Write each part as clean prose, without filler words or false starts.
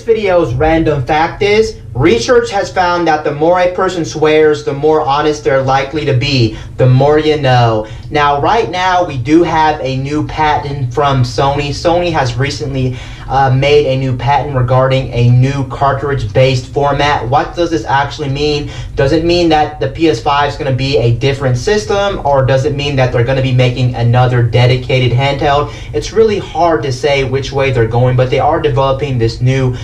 this video's random fact is, research has found that the more a person swears, the more honest they're likely to be. The more you know. Now, right now, we do have a new patent from Sony. Sony has recently made a new patent regarding a new cartridge-based format. What does this actually mean? Does it mean that the PS5 is going to be a different system, or does it mean that they're going to be making another dedicated handheld? It's really hard to say which way they're going, but they are developing this new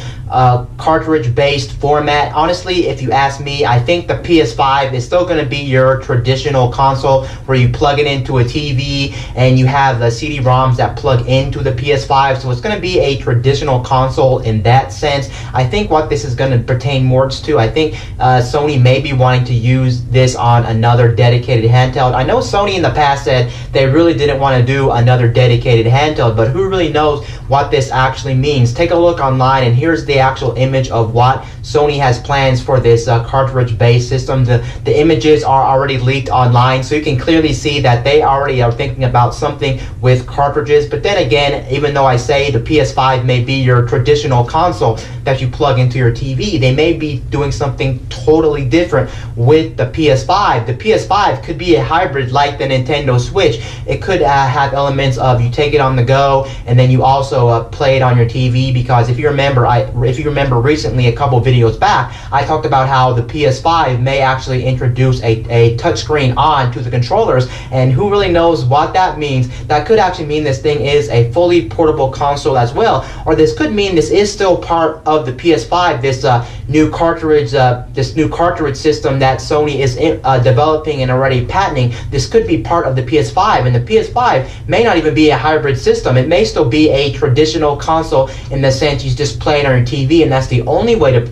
cartridge-based format. Honestly, if you ask me, I think the PS5 is still going to be your traditional console where you plug it into a TV and you have the CD-ROMs that plug into the PS5. So it's going to be a traditional console in that sense. I think what this is going to pertain more to, I think Sony may be wanting to use this on another dedicated handheld. I know Sony in the past said they really didn't want to do another dedicated handheld, but who really knows what this actually means? Take a look online, and here's the actual image of what Sony has plans for this cartridge-based system. The images are already leaked online, so you can clearly see that they already are thinking about something with cartridges. But then again, even though I say the PS5 may be your traditional console that you plug into your TV, they may be doing something totally different with the PS5. The PS5 could be a hybrid like the Nintendo Switch. It could have elements of you take it on the go and then you also play it on your TV, because if you remember, recently, a couple videos back, I talked about how the PS5 may actually introduce a touchscreen on to the controllers, and who really knows what that means. That could actually mean this thing is a fully portable console as well, or this could mean this is still part of the PS5, this new cartridge system that Sony is developing and already patenting. This could be part of the PS5, and the PS5 may not even be a hybrid system. It may still be a traditional console in the sense you just play it on your TV, and that's the only way to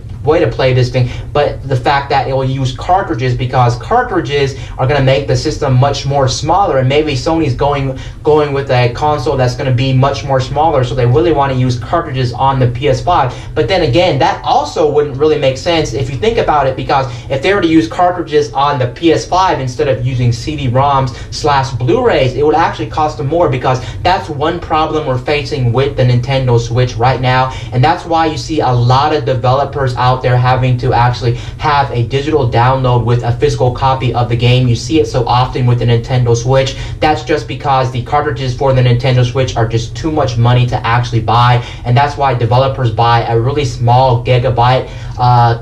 play this thing. But the fact that it will use cartridges, because cartridges are going to make the system much more smaller, and maybe Sony's going with a console that's going to be much more smaller, so they really want to use cartridges on the PS5. But then again, that also wouldn't really make sense if you think about it, because if they were to use cartridges on the PS5 instead of using CD-ROMs / Blu-rays, it would actually cost them more, because that's one problem we're facing with the Nintendo Switch right now, and that's why you see a lot of developers out there having to actually have a digital download with a physical copy of the game. You see it so often with the Nintendo Switch. That's just because the cartridges for the Nintendo Switch are just too much money to actually buy, and that's why developers buy a really small gigabyte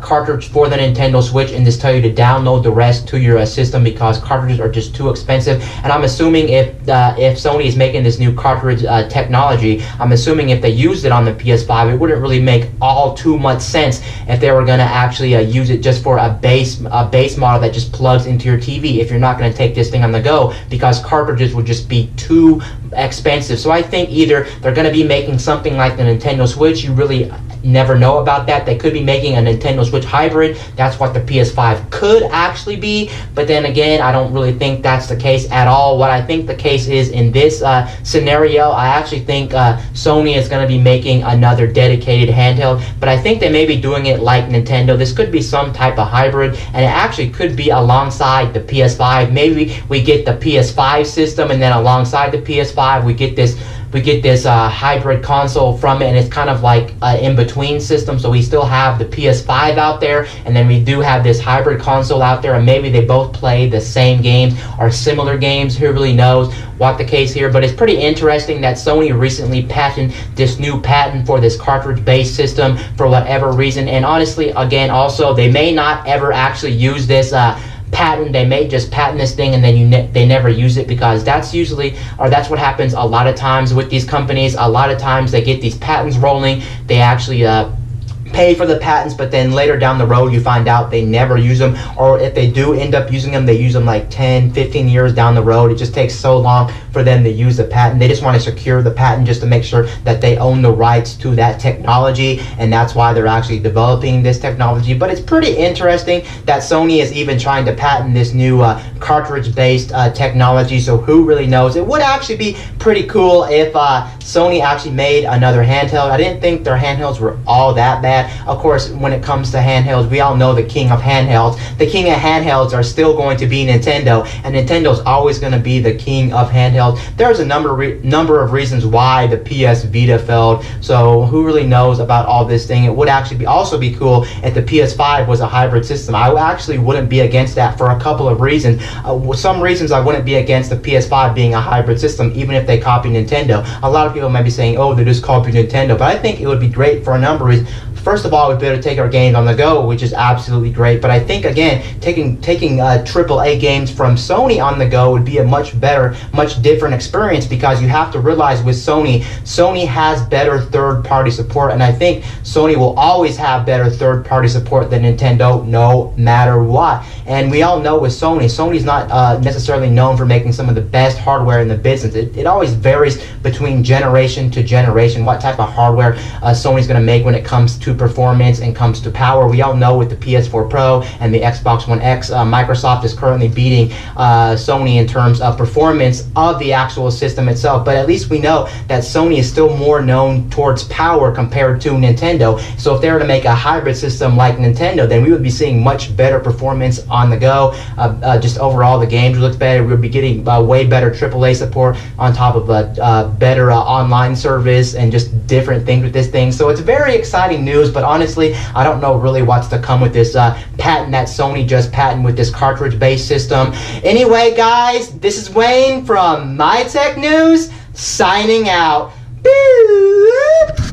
cartridge for the Nintendo Switch and just tell you to download the rest to your system, because cartridges are just too expensive. And I'm assuming if Sony is making this new cartridge technology, I'm assuming if they used it on the PS5, it wouldn't really make all too much sense if they were going to actually use it just for a base model that just plugs into your TV, if you're not going to take this thing on the go, because cartridges would just be too expensive. So I think either they're going to be making something like the Nintendo Switch. You really never know about that. They could be making a Nintendo Switch hybrid. That's what the PS5 could actually be. But then again, I don't really think that's the case at all. What I think the case is in this scenario, I actually think Sony is going to be making another dedicated handheld. But I think they may be doing it like Nintendo. This could be some type of hybrid, and it actually could be alongside the PS5. Maybe we get the PS5 system, and then alongside the PS5 we get this hybrid console from it, and it's kind of like an in-between system. So we still have the PS5 out there, and then we do have this hybrid console out there, and maybe they both play the same games or similar games. Who really knows what the case here? But it's pretty interesting that Sony recently patented this new patent for this cartridge-based system for whatever reason. And honestly, again, also, they may not ever actually use this patent. They may just patent this thing and then they never use it, because that's what happens a lot of times with these companies. A lot of times they get these patents rolling, they actually pay for the patents, but then later down the road you find out they never use them, or if they do end up using them, they use them like 10-15 years down the road. It just takes so long for them to use the patent. They just want to secure the patent just to make sure that they own the rights to that technology, and that's why they're actually developing this technology. But it's pretty interesting that Sony is even trying to patent this new cartridge-based technology, so who really knows? It would actually be pretty cool if Sony actually made another handheld. I didn't think their handhelds were all that bad. Of course, when it comes to handhelds, we all know the king of handhelds. The king of handhelds are still going to be Nintendo, and Nintendo's always going to be the king of handhelds. There's a number of reasons why the PS Vita failed, so who really knows about all this thing. It would actually also be cool if the PS5 was a hybrid system. I actually wouldn't be against that for a couple of reasons. Some reasons I wouldn't be against the PS5 being a hybrid system, even if they copy Nintendo. A lot of people might be saying, oh, they just copy Nintendo, but I think it would be great for a number of reasons. First of all, we'd be able to take our games on the go, which is absolutely great. But I think, again, taking AAA games from Sony on the go would be a much better, much different experience, because you have to realize with Sony has better third-party support, and I think Sony will always have better third-party support than Nintendo, no matter what. And we all know with Sony's not necessarily known for making some of the best hardware in the business. It always varies between generation to generation what type of hardware Sony's going to make when it comes to performance and comes to power. We all know with the PS4 Pro and the Xbox One X, Microsoft is currently beating Sony in terms of performance of the actual system itself, but at least we know that Sony is still more known towards power compared to Nintendo. So if they were to make a hybrid system like Nintendo, then we would be seeing much better performance on the go. Just overall, the games would look better. We would be getting way better AAA support on top of a better online service and just different things with this thing. So it's very exciting news, but honestly, I don't know really what's to come with this patent that Sony just patented with this cartridge-based system. Anyway, guys, this is Wayne from My Tech News, signing out. Boop.